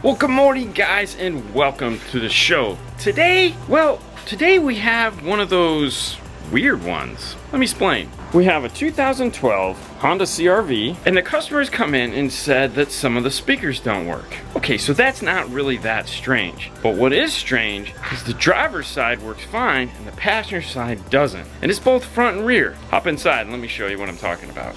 Well, good morning guys and welcome to the show. Today we have one of those weird ones. Let me explain. We have a 2012 Honda CRV and the customers come in and said that some of the speakers don't work. Okay, so that's not really that strange. But what is strange is the driver's side works fine and the passenger side doesn't. And it's both front and rear. Hop inside and let me show you what I'm talking about.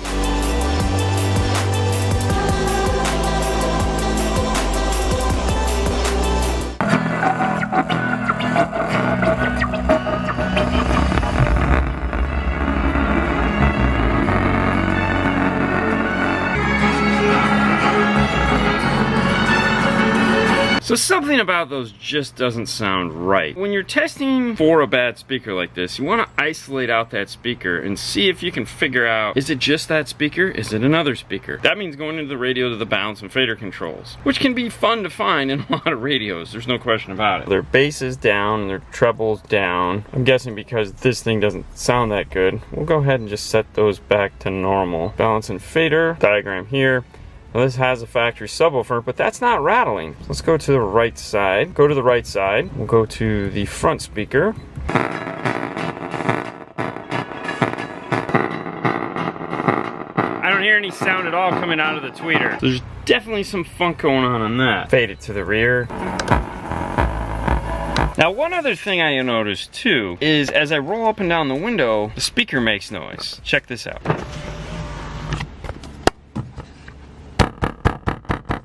So something about those just doesn't sound right. When you're testing for a bad speaker like this, you want to isolate out that speaker and see if you can figure out, is it just that speaker? Is it another speaker? That means going into the radio to the balance and fader controls, which can be fun to find in a lot of radios. There's no question about it. Their bass is down and their treble's down. I'm guessing because this thing doesn't sound that good. We'll go ahead and just set those back to normal. Balance and fader, diagram here. Now this has a factory subwoofer, but that's not rattling. Let's go to the right side. Go to the right side. We'll go to the front speaker. I don't hear any sound at all coming out of the tweeter. There's definitely some funk going on that. Fade it to the rear. Now one other thing I noticed too is as I roll up and down the window, the speaker makes noise. Check this out.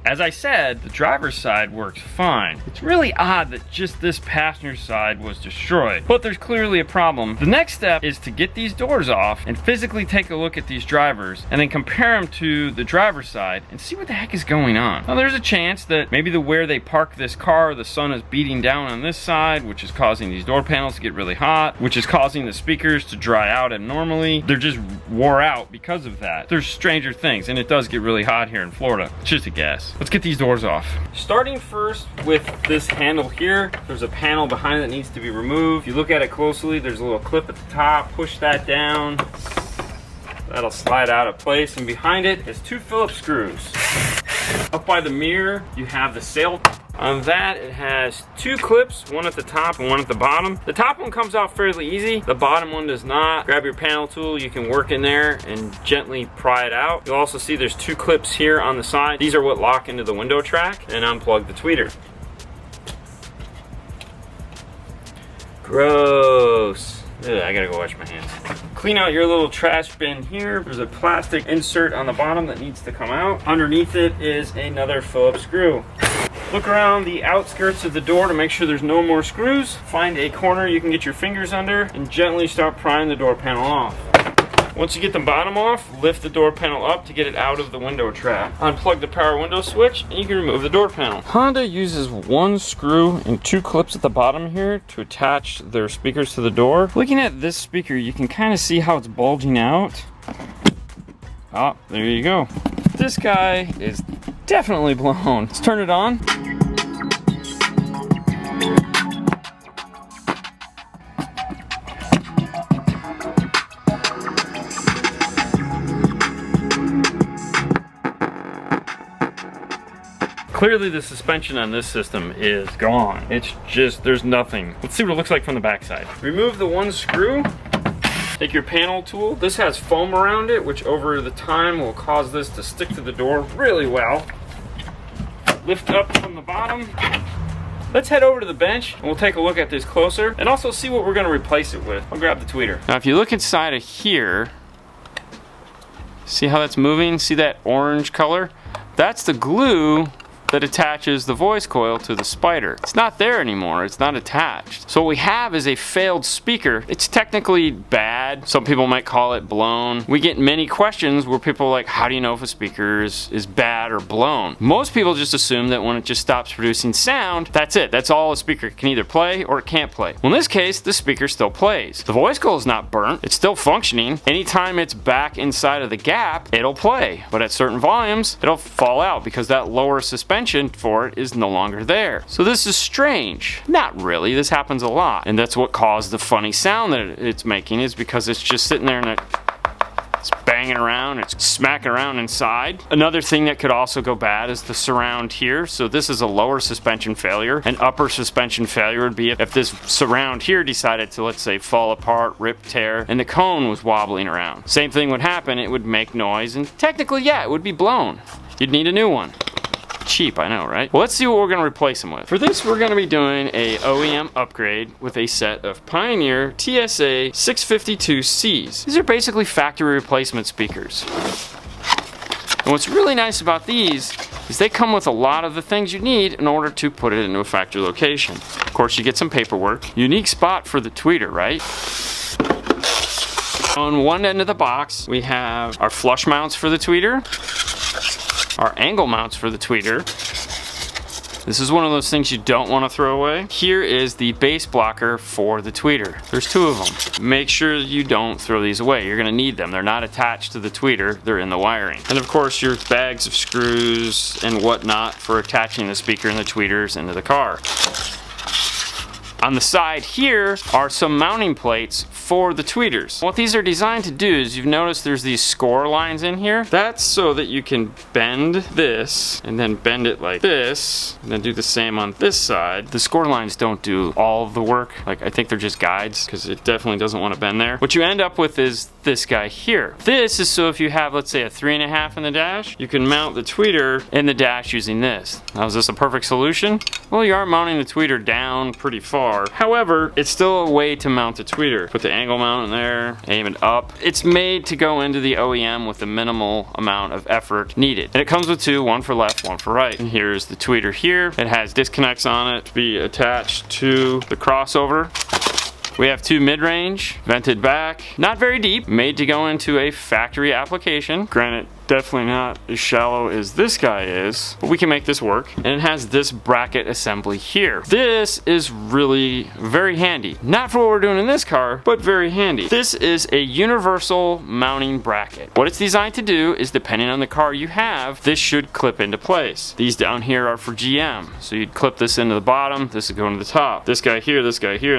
As I said, the driver's side works fine. It's really odd that just this passenger side was destroyed, but there's clearly a problem. The next step is to get these doors off and physically take a look at these drivers and then compare them to the driver's side and see what the heck is going on. Now there's a chance that maybe where they park this car, the sun is beating down on this side, which is causing these door panels to get really hot, which is causing the speakers to dry out abnormally. They're just wore out because of that. There's stranger things, and it does get really hot here in Florida. It's just a guess. Let's get these doors off. Starting first with this handle here, there's a panel behind it that needs to be removed. If you look at it closely, there's a little clip at the top. Push that down. That'll slide out of place, and behind it is two Phillips screws. Up by the mirror, you have the sail. On that, it has two clips, one at the top and one at the bottom. The top one comes out fairly easy. The bottom one does not. Grab your panel tool, you can work in there and gently pry it out. You'll also see there's two clips here on the side. These are what lock into the window track and unplug the tweeter. Gross. Ugh, I gotta go wash my hands. Clean out your little trash bin here. There's a plastic insert on the bottom that needs to come out. Underneath it is another Phillips screw. Look around the outskirts of the door to make sure there's no more screws. Find a corner you can get your fingers under and gently start prying the door panel off. Once you get the bottom off, lift the door panel up to get it out of the window trap. Unplug the power window switch and you can remove the door panel. Honda uses one screw and two clips at the bottom here to attach their speakers to the door. Looking at this speaker, you can kind of see how it's bulging out. Oh, there you go. This guy is definitely blown. Let's turn it on. Clearly the suspension on this system is gone. It's just, there's nothing. Let's see what it looks like from the backside. Remove the one screw. Take your panel tool. This has foam around it, which over the time will cause this to stick to the door really well. Lift up from the bottom. Let's head over to the bench and we'll take a look at this closer and also see what we're gonna replace it with. I'll grab the tweeter. Now if you look inside of here, see how that's moving? See that orange color? That's the glue that attaches the voice coil to the spider. It's not there anymore, it's not attached. So what we have is a failed speaker. It's technically bad. Some people might call it blown. We get many questions where people are like, how do you know if a speaker is bad or blown? Most people just assume that when it just stops producing sound, that's it. That's all a speaker can either play or it can't play. Well, in this case, the speaker still plays. The voice coil is not burnt, it's still functioning. Anytime it's back inside of the gap, it'll play. But at certain volumes, it'll fall out because that lower suspension for it is no longer there. So this is strange. Not really, this happens a lot. And that's what caused the funny sound that it's making, is because it's just sitting there and It's banging around, it's smacking around inside. Another thing that could also go bad is the surround here. So this is a lower suspension failure. An upper suspension failure would be if this surround here decided to, let's say, fall apart, rip, tear, and the cone was wobbling around. Same thing would happen, it would make noise, and technically, yeah, it would be blown. You'd need a new one. Cheap, I know, right? Well, let's see what we're gonna replace them with. For this, we're gonna be doing a OEM upgrade with a set of Pioneer TS-A652Cs. These are basically factory replacement speakers. And what's really nice about these is they come with a lot of the things you need in order to put it into a factory location. Of course, you get some paperwork. Unique spot for the tweeter, right? On one end of the box, we have our flush mounts for the tweeter, our angle mounts for the tweeter. This is one of those things you don't want to throw away. Here is the base blocker for the tweeter. There's two of them. Make sure you don't throw these away. You're gonna need them. They're not attached to the tweeter, they're in the wiring. And of course, your bags of screws and whatnot for attaching the speaker and the tweeters into the car. On the side here are some mounting plates for the tweeters. What these are designed to do is, you've noticed there's these score lines in here. That's so that you can bend this and then bend it like this and then do the same on this side. The score lines don't do all of the work. Like, I think they're just guides because it definitely doesn't want to bend there. What you end up with is this guy here. This is so if you have, let's say, a 3.5 in the dash, you can mount the tweeter in the dash using this. Now, is this a perfect solution? Well, you are mounting the tweeter down pretty far. However, it's still a way to mount the tweeter. Put the angle mount in there, aim it up. It's made to go into the OEM with the minimal amount of effort needed. And it comes with two, one for left, one for right. And here's the tweeter here. It has disconnects on it to be attached to the crossover. We have two mid-range, vented back, not very deep, made to go into a factory application. Granted, definitely not as shallow as this guy is, but we can make this work. And it has this bracket assembly here. This is really very handy. Not for what we're doing in this car, but very handy. This is a universal mounting bracket. What it's designed to do is, depending on the car you have, this should clip into place. These down here are for GM. So you'd clip this into the bottom, this would go into the top. This guy here, and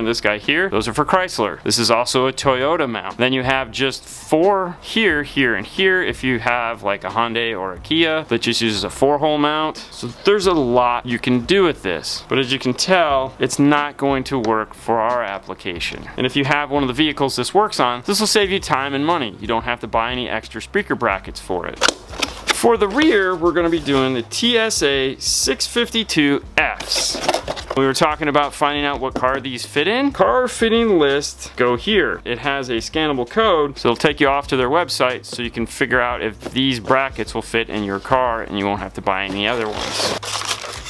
this guy here, those are for Chrysler. This is also a Toyota mount. Then you have just four here, here, and here if you have like a Honda or a Kia that just uses a 4-hole mount. So there's a lot you can do with this, but as you can tell, it's not going to work for our application. And if you have one of the vehicles this works on, this will save you time and money. You don't have to buy any extra speaker brackets for it. For the rear, we're going to be doing the TS-A652Fs. We were talking about finding out what car these fit in. Car fitting list, go here. It has a scannable code, so it'll take you off to their website so you can figure out if these brackets will fit in your car and you won't have to buy any other ones.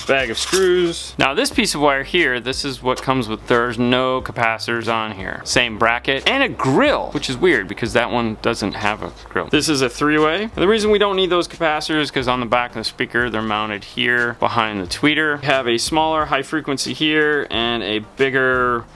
Bag of screws. Now this piece of wire here, this is what comes with, there's no capacitors on here. Same bracket and a grill, which is weird because that one doesn't have a grill. This is a 3-way. And the reason we don't need those capacitors is because on the back of the speaker, they're mounted here behind the tweeter. We have a smaller high frequency here and a bigger,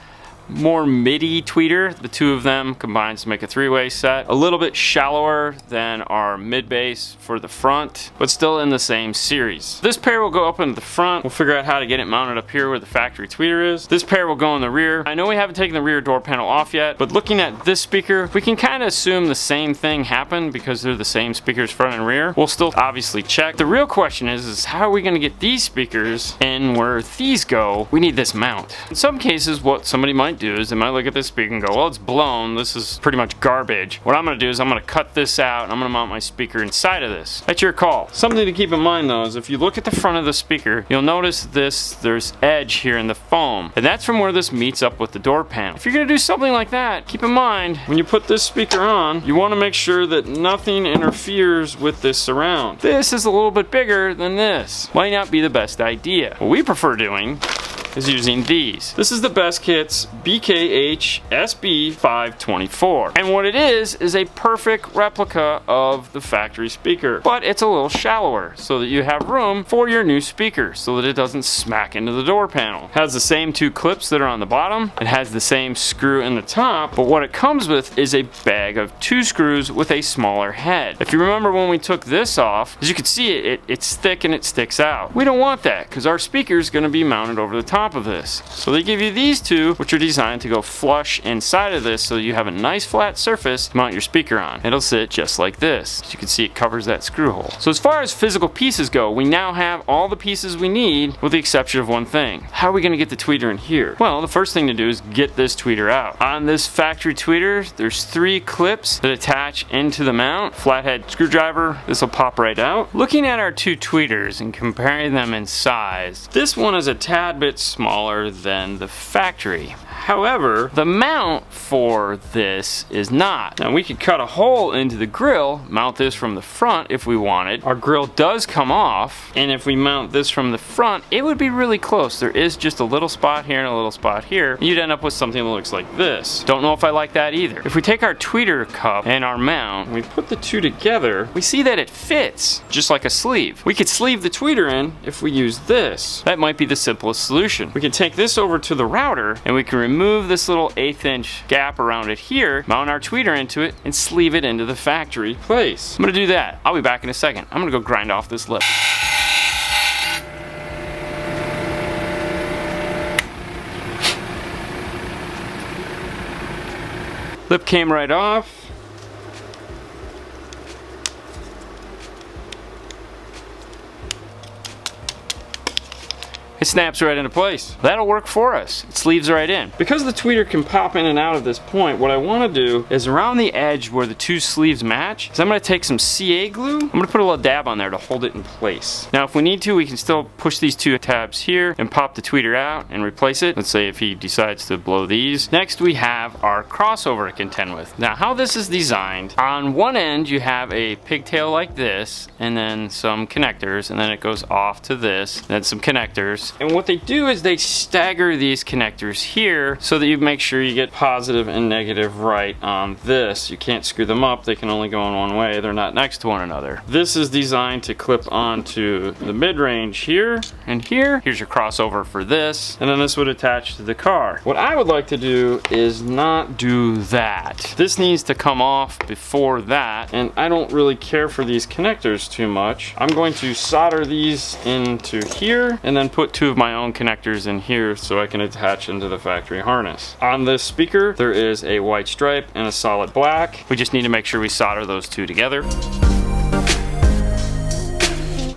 more MIDI tweeter. The two of them combines to make a 3-way set. A little bit shallower than our mid bass for the front, but still in the same series. This pair will go up into the front. We'll figure out how to get it mounted up here where the factory tweeter is. This pair will go in the rear. I know we haven't taken the rear door panel off yet, but looking at this speaker, we can kind of assume the same thing happened because they're the same speakers front and rear. We'll still obviously check. The real question is how are we going to get these speakers in where these go? We need this mount. In some cases, what somebody might do is they might look at this speaker and go, well, it's blown, this is pretty much garbage. What I'm going to do is I'm going to cut this out and I'm going to mount my speaker inside of this. That's your call. Something to keep in mind though is if you look at the front of the speaker, you'll notice there's edge here in the foam, and that's from where this meets up with the door panel. If you're going to do something like that, keep in mind when you put this speaker on, you want to make sure that nothing interferes with this surround. This is a little bit bigger than this. Might not be the best idea. What we prefer doing is using these. This is the Best Kits BKH SB524. And what it is a perfect replica of the factory speaker, but it's a little shallower so that you have room for your new speaker so that it doesn't smack into the door panel. It has the same two clips that are on the bottom. It has the same screw in the top, but what it comes with is a bag of 2 screws with a smaller head. If you remember when we took this off, as you can see, it's thick and it sticks out. We don't want that because our speaker is going to be mounted over the top top of this. So they give you these two, which are designed to go flush inside of this so you have a nice flat surface to mount your speaker on. It'll sit just like this. As you can see, it covers that screw hole. So as far as physical pieces go, we now have all the pieces we need with the exception of one thing. How are we gonna get the tweeter in here? Well, the first thing to do is get this tweeter out. On this factory tweeter, there's 3 clips that attach into the mount. Flathead screwdriver, this will pop right out. Looking at our 2 tweeters and comparing them in size, this one is a tad bit smaller than the factory. However, the mount for this is not. Now we could cut a hole into the grill, mount this from the front if we wanted. Our grill does come off, and if we mount this from the front, it would be really close. There is just a little spot here and a little spot here. You'd end up with something that looks like this. Don't know if I like that either. If we take our tweeter cup and our mount, and we put the two together, we see that it fits just like a sleeve. We could sleeve the tweeter in if we use this. That might be the simplest solution. We can take this over to the router and we can remove this little 1/8 inch gap around it here, mount our tweeter into it, and sleeve it into the factory place. I'm gonna do that. I'll be back in a second. I'm gonna go grind off this lip. Lip came right off. It snaps right into place. That'll work for us. It sleeves right in. Because the tweeter can pop in and out of this point, what I want to do is around the edge where the 2 sleeves match, is I'm going to take some CA glue. I'm going to put a little dab on there to hold it in place. Now if we need to, we can still push these 2 tabs here and pop the tweeter out and replace it. Let's say if he decides to blow these. Next we have our crossover to contend with. Now how this is designed, on one end you have a pigtail like this, and then some connectors, and then it goes off to this, and then some connectors. And what they do is they stagger these connectors here so that you make sure you get positive and negative right on this. You can't screw them up, they can only go in one way, they're not next to one another. This is designed to clip onto the mid-range here and here. Here's your crossover for this, and then this would attach to the car. What I would like to do is not do that. This needs to come off before that, and I don't really care for these connectors too much. I'm going to solder these into here and then put 2 of my own connectors in here so I can attach into the factory harness. On this speaker, there is a white stripe and a solid black. We just need to make sure we solder those 2 together.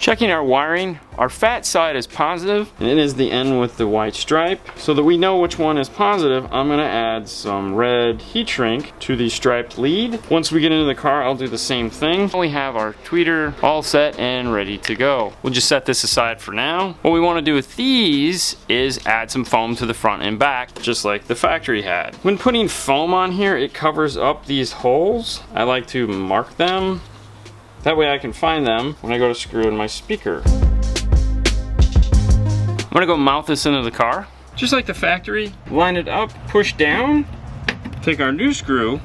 Checking our wiring, our fat side is positive, and it is the end with the white stripe. So that we know which one is positive, I'm gonna add some red heat shrink to the striped lead. Once we get into the car, I'll do the same thing. We have our tweeter all set and ready to go. We'll just set this aside for now. What we wanna do with these is add some foam to the front and back, just like the factory had. When putting foam on here, it covers up these holes. I like to mark them. That way I can find them when I go to screw in my speaker. I'm gonna go mount this into the car. Just like the factory, line it up, push down, take our new screw,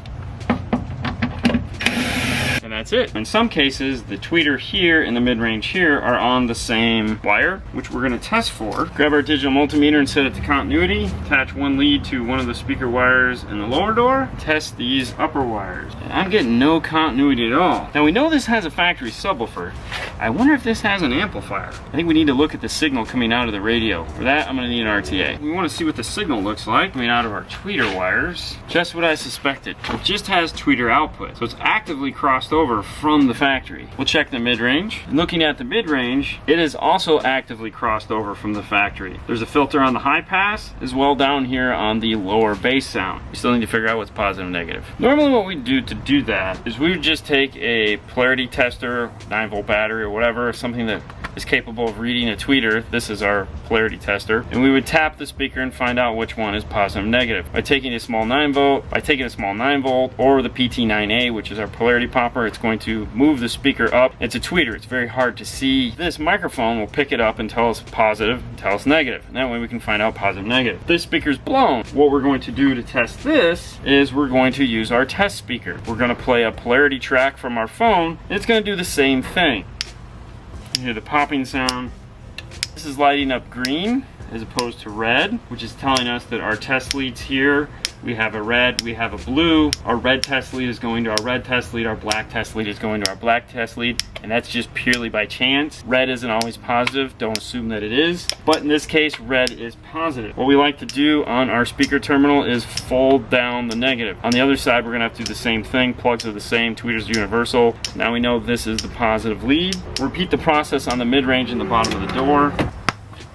and that's it. In some cases, the tweeter here and the mid-range here are on the same wire, which we're gonna test for. Grab our digital multimeter and set it to continuity. Attach one lead to one of the speaker wires in the lower door. Test these upper wires. And I'm getting no continuity at all. Now we know this has a factory subwoofer. I wonder if this has an amplifier. I think we need to look at the signal coming out of the radio. For that, I'm gonna need an RTA. We wanna see what the signal looks like coming out of our tweeter wires. Just what I suspected. It just has tweeter output, so it's actively crossed over from the factory. We'll check the mid-range. And looking at the mid-range, it is also actively crossed over from the factory. There's a filter on the high pass, as well down here on the lower bass sound. We still need to figure out what's positive and negative. Normally what we do to do that is we would just take a polarity tester, 9-volt battery or whatever, something that is capable of reading a tweeter. This is our polarity tester. And we would tap the speaker and find out which one is positive and negative. By taking a small 9-volt, or the PT9A, which is our polarity popper, it's going to move the speaker up. It's a tweeter, it's very hard to see. This microphone will pick it up and tell us positive, tell us negative. And that way we can find out positive, negative. This speaker's blown. What we're going to do to test this is we're going to use our test speaker. We're going to play a polarity track from our phone, and it's going to do the same thing. You hear the popping sound. This is lighting up green as opposed to red, which is telling us that our test leads here we have a red, we have a blue. Our red test lead is going to our red test lead, our black test lead is going to our black test lead, and that's just purely by chance. Red isn't always positive, don't assume that it is, but in this case, red is positive. What we like to do on our speaker terminal is fold down the negative. On the other side, we're gonna have to do the same thing. Plugs are the same, tweeters are universal. Now we know this is the positive lead. Repeat the process on the mid-range and the bottom of the door.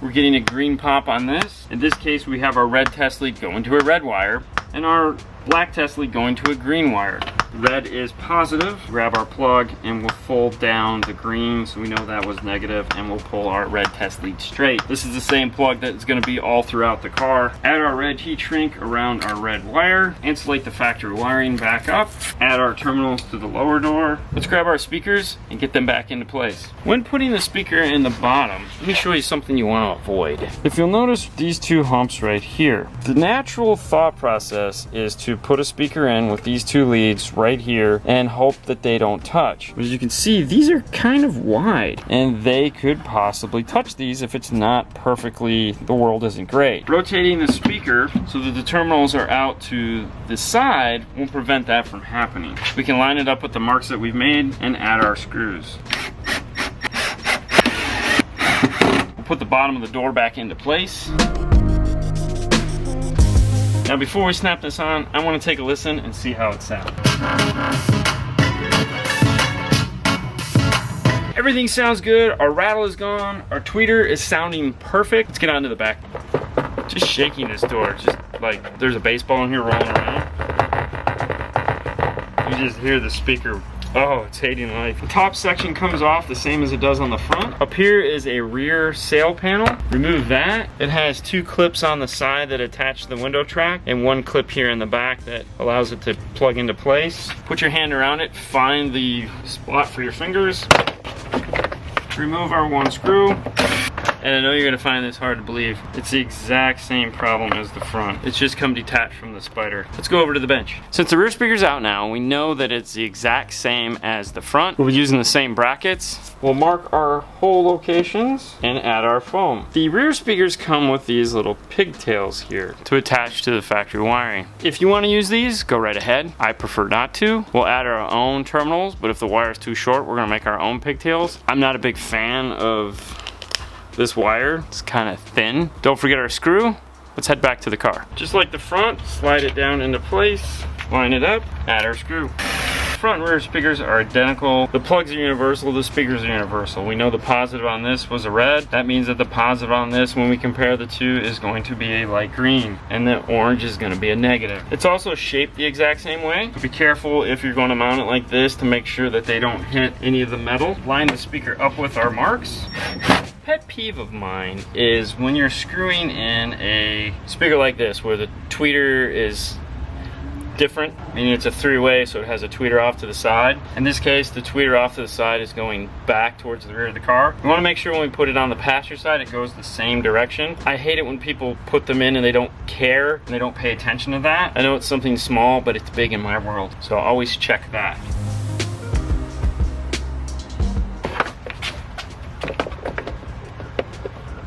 We're getting a green pop on this. In this case, we have our red test lead going to a red wire and our black test lead going to a green wire. Red is positive. Grab our plug and we'll fold down the green so we know that was negative, and we'll pull our red test lead straight. This is the same plug that is going to be all throughout the car. Add our red heat shrink around our red wire. Insulate the factory wiring back up. Add our terminals to the lower door. Let's grab our speakers and get them back into place. When putting the speaker in the bottom, let me show you something you want to avoid. If you'll notice these two humps right here, the natural thought process is to put a speaker in with these two leads right here and hope that they don't touch. But as you can see, these are kind of wide and they could possibly touch these if it's not perfectly, the world isn't great. Rotating the speaker so that the terminals are out to the side won't prevent that from happening. We can line it up with the marks that we've made and add our screws. We'll put the bottom of the door back into place. Now before we snap this on, I want to take a listen and see how it sounds. Everything sounds good, our rattle is gone, our tweeter is sounding perfect. Let's get on to the back. Just shaking this door, just like there's a baseball in here rolling around. You just hear the speaker. Oh, it's hating life. The top section comes off the same as it does on the front. Up here is a rear sail panel. Remove that. It has two clips on the side that attach to the window track and one clip here in the back that allows it to plug into place. Put your hand around it, find the spot for your fingers. Remove our one screw. And I know you're gonna find this hard to believe. It's the exact same problem as the front. It's just come detached from the spider. Let's go over to the bench. Since the rear speaker's out now, we know that it's the exact same as the front. We'll be using the same brackets. We'll mark our hole locations and add our foam. The rear speakers come with these little pigtails here to attach to the factory wiring. If you wanna use these, go right ahead. I prefer not to. We'll add our own terminals, but if the wire is too short, we're gonna make our own pigtails. I'm not a big fan of this wire. It's kind of thin. Don't forget our screw. Let's head back to the car. Just like the front, slide it down into place, line it up, add our screw. Front and rear speakers are identical. The plugs are universal, the speakers are universal. We know the positive on this was a red. That means that the positive on this, when we compare the two, is going to be a light green, and the orange is going to be a negative. It's also shaped the exact same way. So be careful if you're going to mount it like this to make sure that they don't hit any of the metal. Line the speaker up with our marks. Pet peeve of mine is when you're screwing in a speaker like this where the tweeter is different, meaning it's a three-way, so it has a tweeter off to the side. In this case, the tweeter off to the side is going back towards the rear of the car. We want to make sure when we put it on the passenger side, it goes the same direction. I hate it when people put them in and they don't care and they don't pay attention to that. I know it's something small, but it's big in my world, so always check that.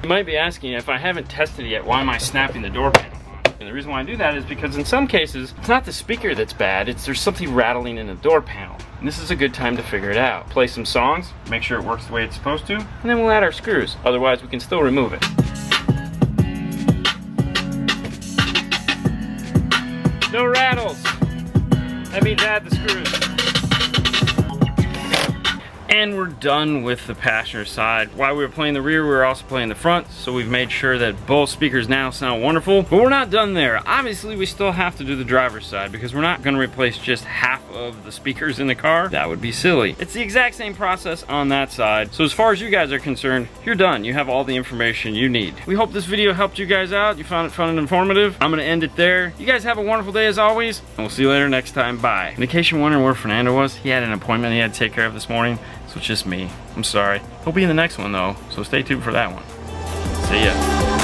You might be asking, if I haven't tested it yet, why am I snapping the door panel on? And the reason why I do that is because in some cases, it's not the speaker that's bad, it's there's something rattling in the door panel. And this is a good time to figure it out. Play some songs, make sure it works the way it's supposed to, and then we'll add our screws. Otherwise, we can still remove it. No rattles. That means add the screws. And we're done with the passenger side. While we were playing the rear, we were also playing the front, so we've made sure that both speakers now sound wonderful. But we're not done there. Obviously, we still have to do the driver's side because we're not gonna replace just half of the speakers in the car. That would be silly. It's the exact same process on that side. So as far as you guys are concerned, you're done. You have all the information you need. We hope this video helped you guys out. You found it fun and informative. I'm gonna end it there. You guys have a wonderful day as always, and we'll see you later next time. Bye. And in case you're wondering where Fernando was, he had an appointment he had to take care of this morning. So it's just me. I'm sorry. He'll be in the next one though, so stay tuned for that one. See ya.